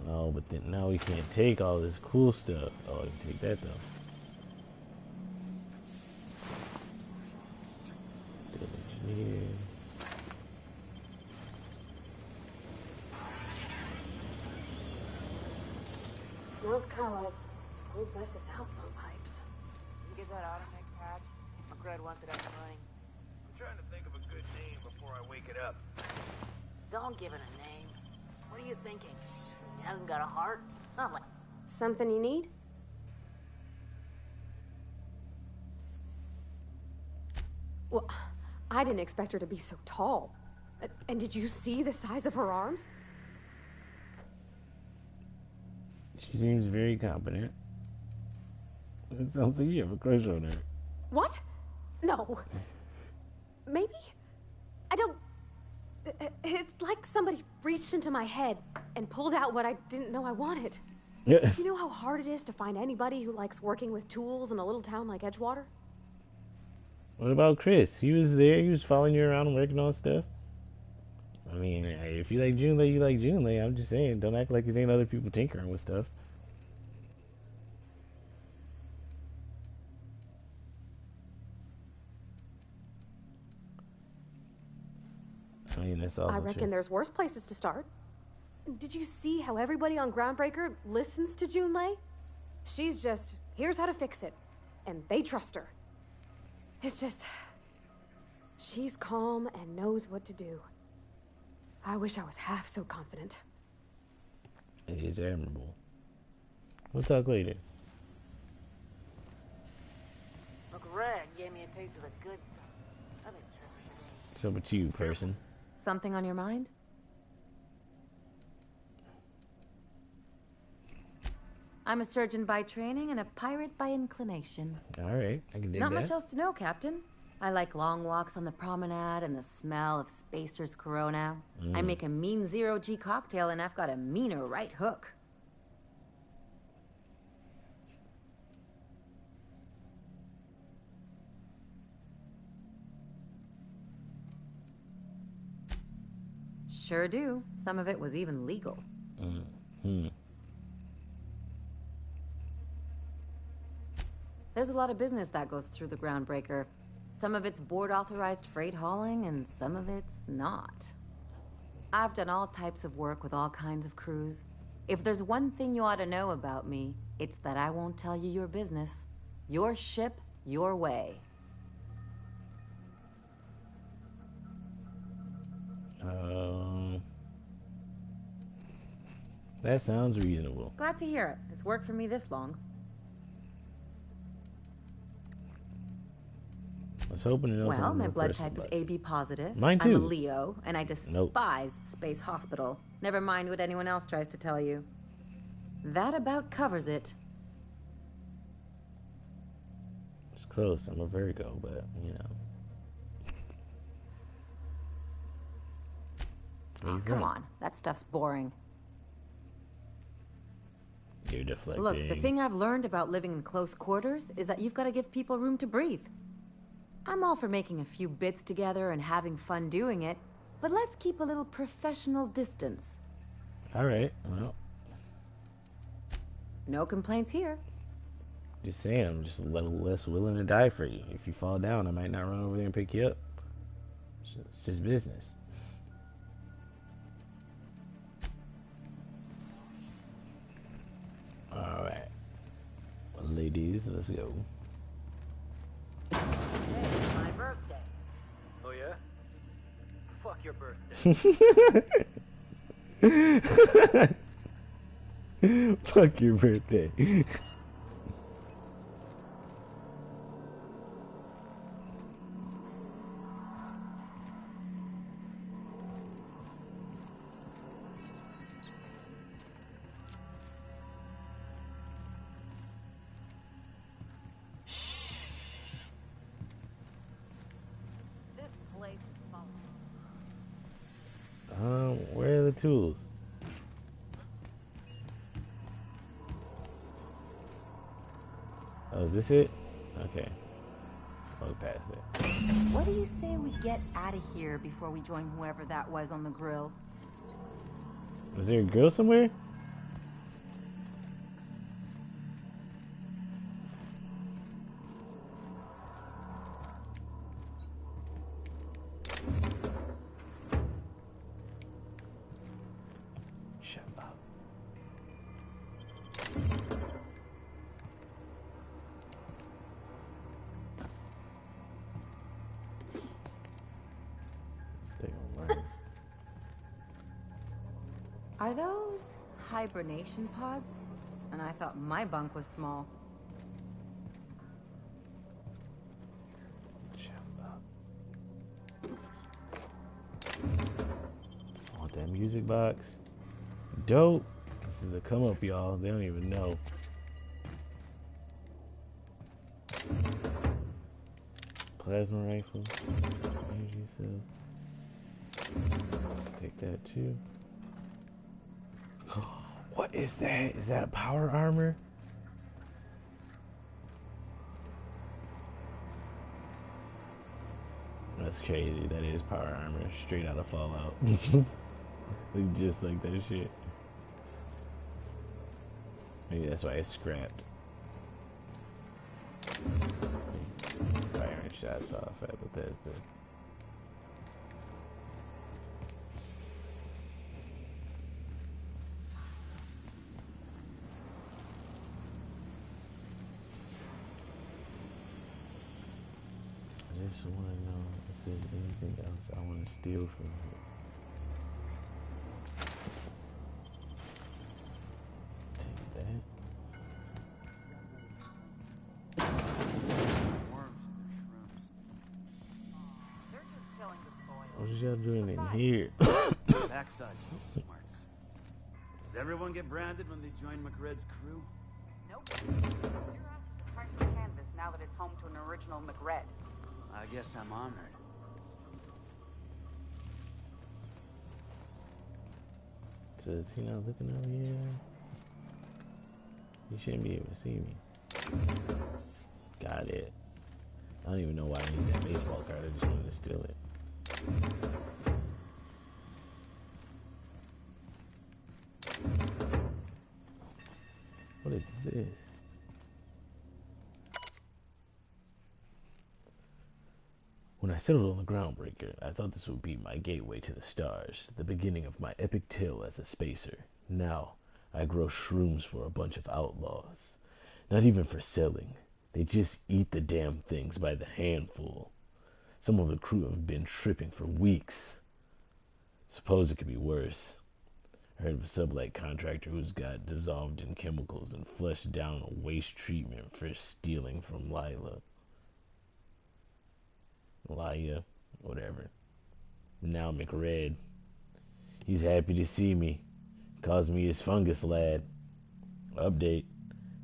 Oh, but then now we can't take all this cool stuff. Oh, I can take that though. Engineer. Smells kind of like old Wes's outflow pipes. You get that automatic patch? Fred wants it up and running. I'm trying to think of a good name before I wake it up. Don't give it a name. What are you thinking? He hasn't got a heart? Not like... Something you need? Well, I didn't expect her to be so tall. And did you see the size of her arms? She seems very competent. It sounds like you have a crush on her. What? No. Maybe? I don't... It's like somebody reached into my head and pulled out what I didn't know I wanted. Yeah. You know how hard it is to find anybody who likes working with tools in a little town like Edgewater? What about Chris? He was there, he was following you around and working on stuff. I mean, if you like Junlei, you like Junlei. I'm just saying, don't act like it ain't other people tinkering with stuff. I mean, that's also I reckon true. there's worse places to start. Did you see how everybody on Groundbreaker listens to Junlei? She's just, here's how to fix it. And they trust her. It's just... She's calm and knows what to do. I wish I was half so confident. It is admirable. We'll talk later. Look, Red gave me a taste of the good stuff. I think Trevor's So about you, person. Something on your mind? I'm a surgeon by training and a pirate by inclination. Alright, I can dig Not that. much else to know, Captain. I like long walks on the promenade and the smell of Spacer's Corona. I make a mean zero-G cocktail and I've got a meaner right hook. Sure do. Some of it was even legal. There's a lot of business that goes through the Groundbreaker. Some of it's board-authorized freight hauling, and some of it's not. I've done all types of work with all kinds of crews. If there's one thing you ought to know about me, it's that I won't tell you your business. Your ship, your way. That sounds reasonable. Glad to hear it. It's worked for me this long. I was hoping to know something Well, my more blood personal type is about it. AB positive. Mine I'm a too. Leo, and I despise Space Hospital. Never mind what anyone else tries to tell you. That about covers it. It's close. I'm a Virgo, but you know. Where you Come from? on, that stuff's boring. You're deflecting. Look, the thing I've learned about living in close quarters is that you've got to give people room to breathe. I'm all for making a few bits together and having fun doing it, but let's keep a little professional distance. Alright, well. No complaints here. Just saying, I'm just a little less willing to die for you. If you fall down, I might not run over there and pick you up. It's just business. Alright. Well, ladies, let's go. Hey, it's my birthday. Oh, yeah? Fuck your birthday. Fuck your birthday. This place is fun. Where are the tools? Oh, is this it? Okay. I'll pass it. What do you say we get out of here before we join whoever that was on the grill? Was there a grill somewhere? Shut up. They gonna learn. Are those hibernation pods? And I thought my bunk was small. Want that music box? Dope. This is a come up, y'all. They don't even know. Plasma rifle. Energy cells. Take that too. What is that? Is that power armor? That's crazy. That is power armor. Straight out of Fallout. Look just like that shit. Maybe that's why it's scrapped. Firing shots off at Bethesda. just want to know if there's anything else I want to steal from you. Take that. Worms and their shrooms. They're just killing the soil. What is y'all doing in here? Backside's for smarts. Does everyone get branded when they join McRed's crew? Nope. You're asking the price of canvas now that it's home to an original McRed. I guess I'm honored. So is he not looking over here? He shouldn't be able to see me. Got it. I don't even know why I need that baseball card. I just wanted to steal it. What is this? When I settled on the Groundbreaker, I thought this would be my gateway to the stars, the beginning of my epic tale as a spacer. Now, I grow shrooms for a bunch of outlaws. Not even for selling. They just eat the damn things by the handful. Some of the crew have been tripping for weeks. Suppose it could be worse. I heard of a sublight contractor who's got dissolved in chemicals and flushed down a waste treatment for stealing from Lila, whatever. Now McRed. He's happy to see me. Calls me his fungus lad. Update.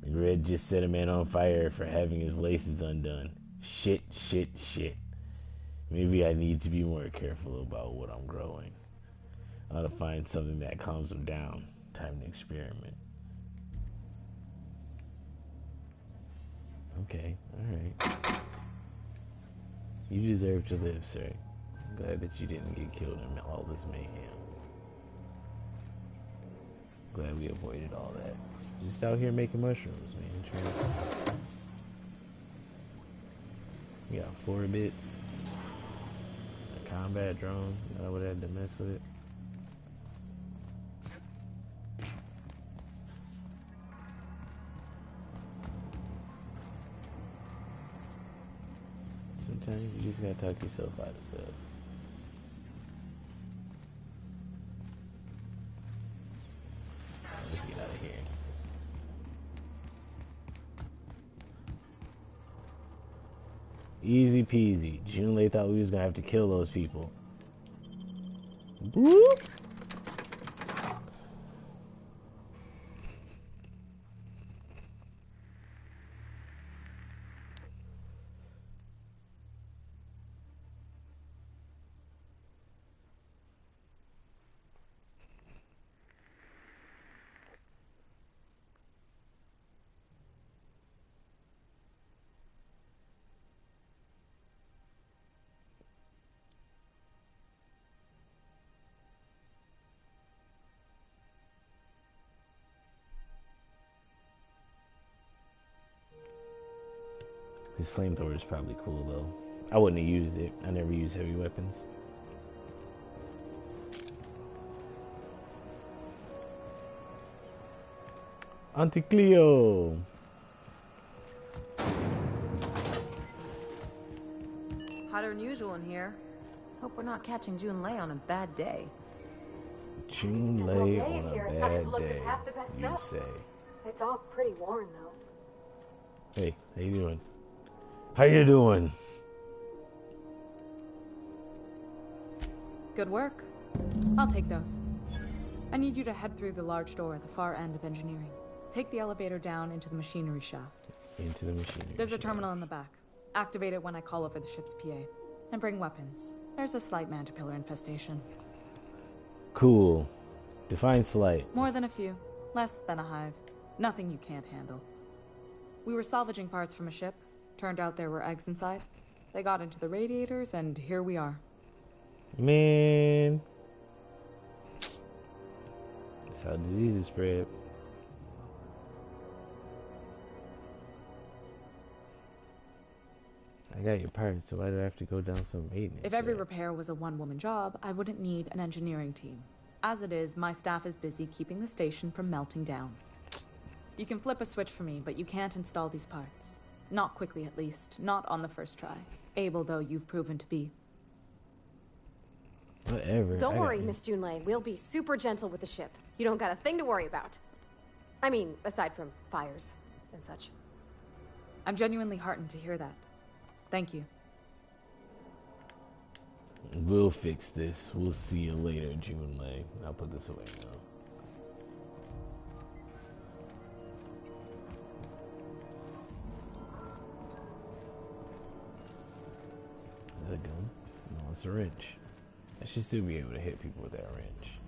McRed just set a man on fire for having his laces undone. Shit. Maybe I need to be more careful about what I'm growing. I ought to find something that calms him down. Time to experiment. Okay, alright. You deserve to live, sir. I'm glad that you didn't get killed in all this mayhem. Glad we avoided all that. Just out here making mushrooms, man. We got 4 bits. A combat drone. I would have to mess with it. Sometimes you just gotta talk yourself out of stuff. Let's get out of here. Easy peasy. Junlei thought we was gonna have to kill those people. Boop. His flamethrower is probably cool though. I wouldn't have used it. I never use heavy weapons. Auntie Cleo. Hotter than usual in here. Hope we're not catching Junlei on a bad day. Junlei on a bad day, you say. It's all pretty worn though. Hey, how you doing? How you doing? Good work. I'll take those. I need you to head through the large door at the far end of engineering. Take the elevator down into the machinery shaft. Into the machinery There's a terminal in the back. Activate it when I call over the ship's PA. And bring weapons. There's a slight mantipillar infestation. Cool. Define slight. More than a few. Less than a hive. Nothing you can't handle. We were salvaging parts from a ship. Turned out there were eggs inside. They got into the radiators, and here we are. Man. That's how diseases spread. I got your parts, so why do I have to go down some maintenance? If every repair was a one-woman job, I wouldn't need an engineering team. As it is, my staff is busy keeping the station from melting down. You can flip a switch for me, but you can't install these parts. Not quickly, at least. Not on the first try. Able though you've proven to be. Whatever. Don't worry, Miss Junlei. We'll be super gentle with the ship. You don't got a thing to worry about. I mean, aside from fires and such. I'm genuinely heartened to hear that. Thank you. We'll fix this. We'll see you later, Junlei. I'll put this away now. Is that a gun? No, it's a wrench. I should still be able to hit people with that wrench.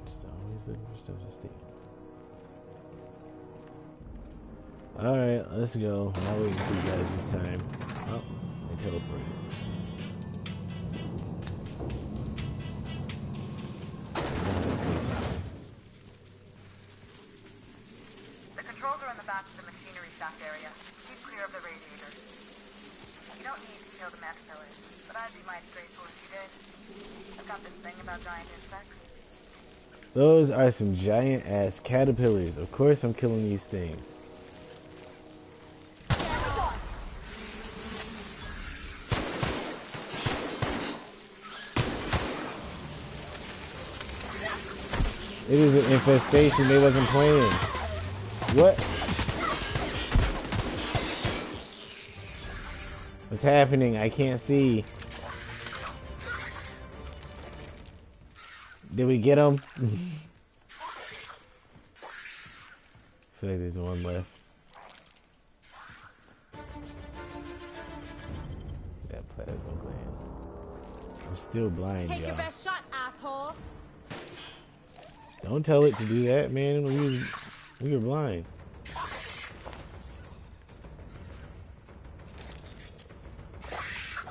Just always looking for stuff to steal. Alright, let's go. I'm not waiting for you guys this time. Oh, they teleported. The controls are in the back of the machinery shaft area. Keep clear of the radiators. You don't need to kill the mech killers, but I'd be mighty grateful if you did. I've got this thing about giant insects. Those are some giant ass caterpillars. Of course I'm killing these things. It is an infestation. They wasn't playing. What? What's happening? I can't see. Did we get him? I feel like there's one left. That plasma gland. I'm still blind, Take y'all. your best shot, asshole. Don't tell it to do that, man. We were blind.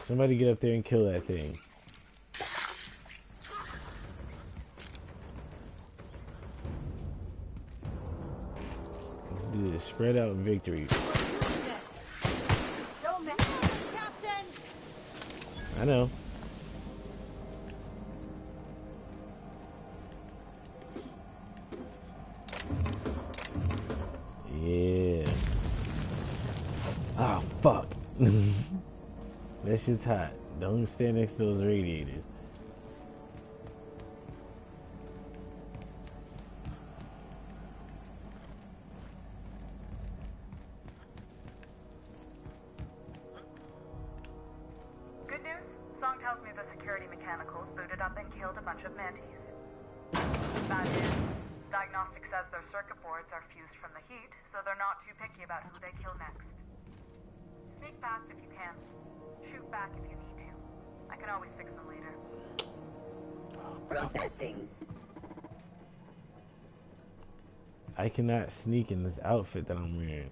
Somebody get up there and kill that thing. Let's do this. Spread out victory. Don't mess with us, Captain. I know. Yeah. Ah, fuck. That shit's hot. Don't stand next to those radiators. Good news? Song tells me the security mechanicals booted up and killed a bunch of mantis. Bad news. Diagnostic says their circuit boards are fused from the heat, so they're not too picky about who they kill next. Sneak past if you can. Shoot back if you need to. I can always fix them later. Processing. I cannot sneak in this outfit that I'm wearing.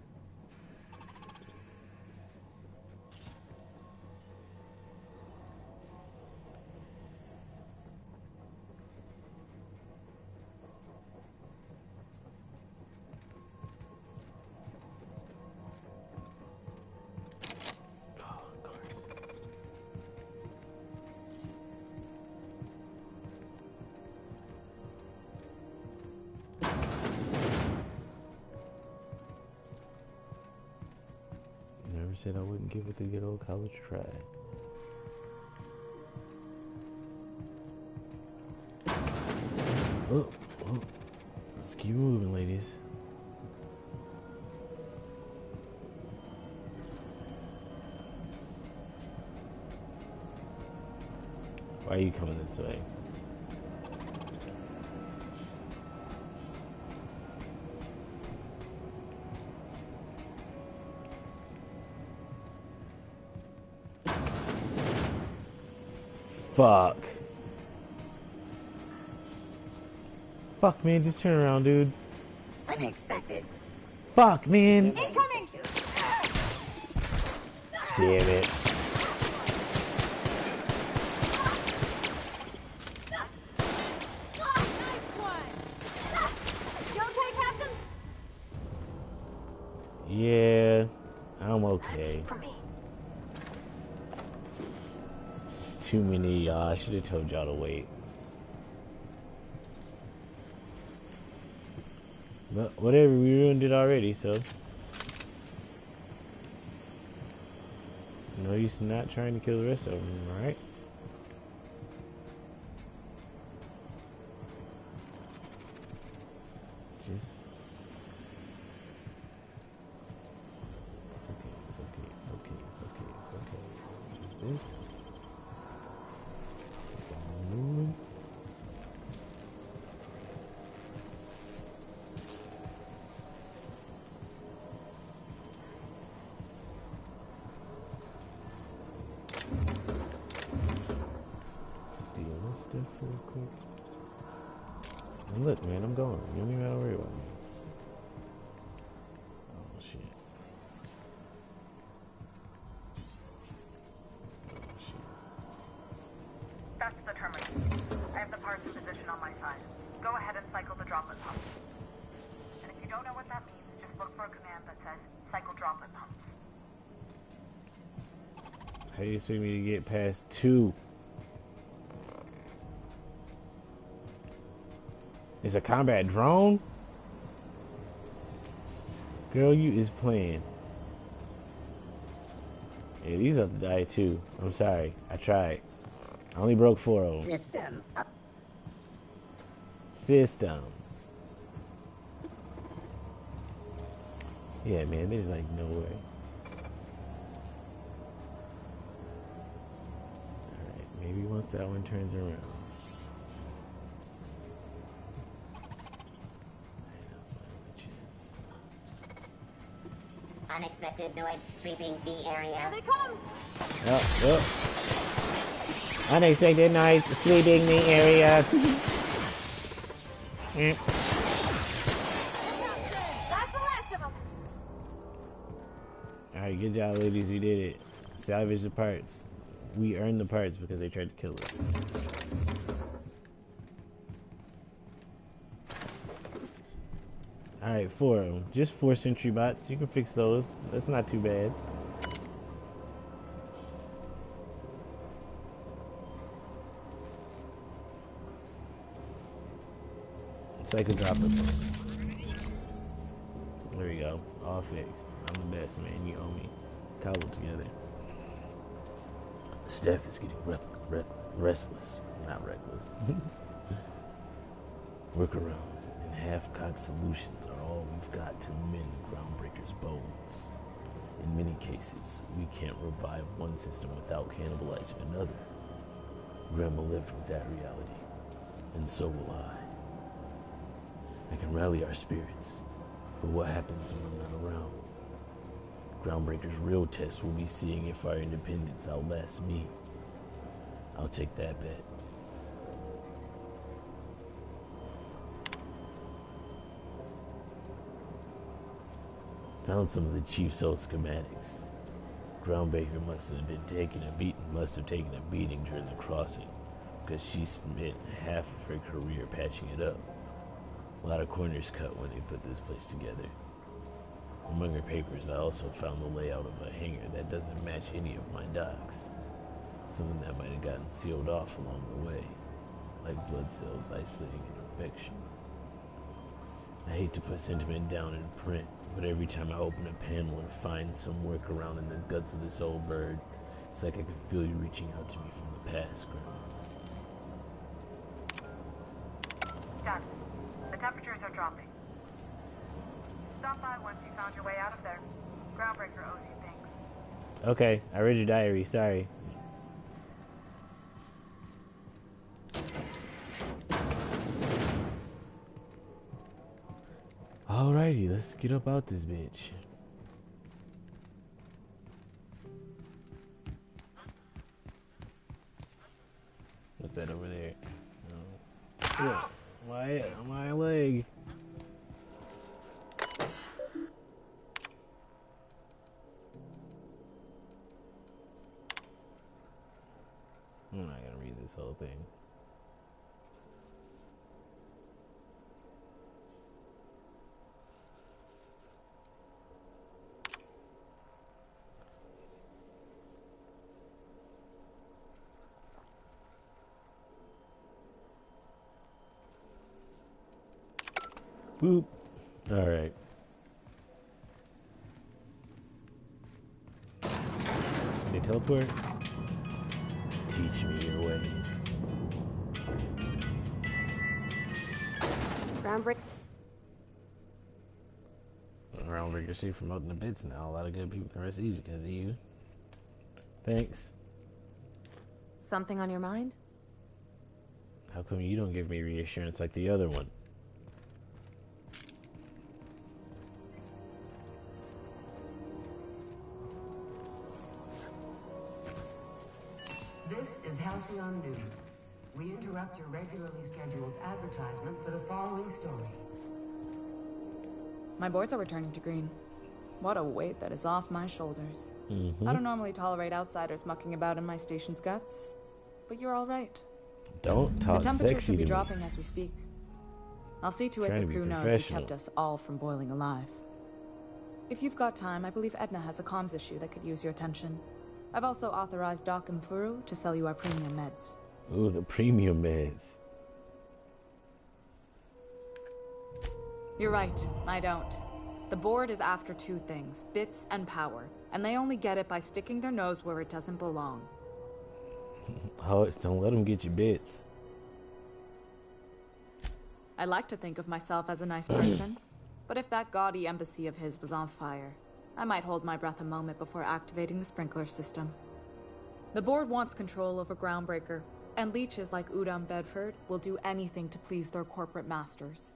Said I wouldn't give it the good old college try. Oh, let's keep moving, ladies. Why are you coming this way? Fuck. Fuck, man, just turn around, dude. Unexpected. Fuck, man. Incoming! Damn it. You okay, Captain? Yeah, I'm okay. Too many, I should have told y'all to wait. But whatever, we ruined it already, so. No use in not trying to kill the rest of them, alright? Just. It's okay, it's okay, it's okay, it's okay, it's okay. This. Moving. Steal this stuff real quick. And look, man, I'm going. You don't even gotta worry about me. Oh, shit. Oh, shit. That's the terminus. I have the parts in position on my side. Go ahead and cycle the droplet pump. And if you don't know what that means, just look for a command that says cycle droplet pumps. How do you expect me to get past 2? It's a combat drone? Girl, you is playing. Yeah, these have to die too. I'm sorry. I tried. I only broke 4 of them. System up. System. Yeah, man, there's like no way. Alright, maybe once that one turns around. Unexpected noise sweeping the area. Here they come! Oh. Unexpected noise sweeping the area. That's the last of them! Alright, good job, ladies. We did it. Salvage the parts. We earned the parts because they tried to kill us. Alright, 4 of them. Just 4 sentry bots. You can fix those. That's not too bad. It's like a drop of. There we go. All fixed. I'm the best, man. You owe me. Cobbled together. The staff is getting restless. Not reckless. Workaround. Half-cocked solutions are all we've got to mend Groundbreaker's bones. In many cases, we can't revive one system without cannibalizing another. Grandma lived with that reality, and so will I. I can rally our spirits, but what happens when I'm not around? Groundbreaker's real test will be seeing if our independence outlasts me. I'll take that bet. Found some of the Chief's old schematics. Groundbreaker must have taken a beating during the crossing, because she spent half of her career patching it up. A lot of corners cut when they put this place together. Among her papers, I also found the layout of a hangar that doesn't match any of my docks. Something that might have gotten sealed off along the way, like blood cells isolating an infection. I hate to put sentiment down in print, but every time I open a panel and find some workaround in the guts of this old bird, it's like I can feel you reaching out to me from the past, Grandma. Done. The temperatures are dropping. Stop by once you found your way out of there. Groundbreaker owes you things. Okay, I read your diary, sorry. Alrighty, let's get up out this bitch. What's that over there? No. My leg. I'm not gonna read this whole thing. Boop. All right. They teleport? Teach me your ways. Groundbreaker see promoting the bits now. A lot of good people can rest easy because of you. Thanks. Something on your mind? How come you don't give me reassurance like the other one? This is Halcyon News. We interrupt your regularly scheduled advertisement for the following story. My boards are returning to green. What a weight that is off my shoulders. Mm-hmm. I don't normally tolerate outsiders mucking about in my station's guts, but you're all right. Don't talk the temperature sexy should be to dropping me. as we speak. I'll see to it Trying the to be crew knows you professional. kept us all from boiling alive. If you've got time, I believe Edna has a comms issue that could use your attention. I've also authorized Doc and Furu to sell you our premium meds. Ooh, the premium meds. You're right, I don't. The board is after two things, bits and power, and they only get it by sticking their nose where it doesn't belong. Hots, don't let them get your bits. I like to think of myself as a nice person, but if that gaudy embassy of his was on fire, I might hold my breath a moment before activating the sprinkler system. The board wants control over Groundbreaker, and leeches like Udom Bedford will do anything to please their corporate masters.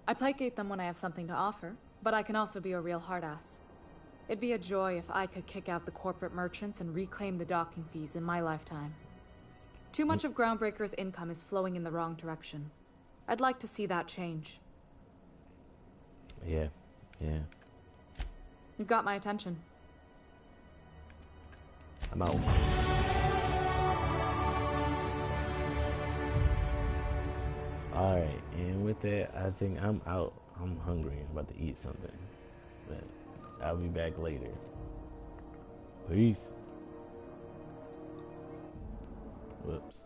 I placate them when I have something to offer, but I can also be a real hard-ass. It'd be a joy if I could kick out the corporate merchants and reclaim the docking fees in my lifetime. Too much of Groundbreaker's income is flowing in the wrong direction. I'd like to see that change. Yeah. You've got my attention. I'm out. Alright, and with that, I think I'm out. I'm hungry. I'm about to eat something. But I'll be back later. Peace. Whoops.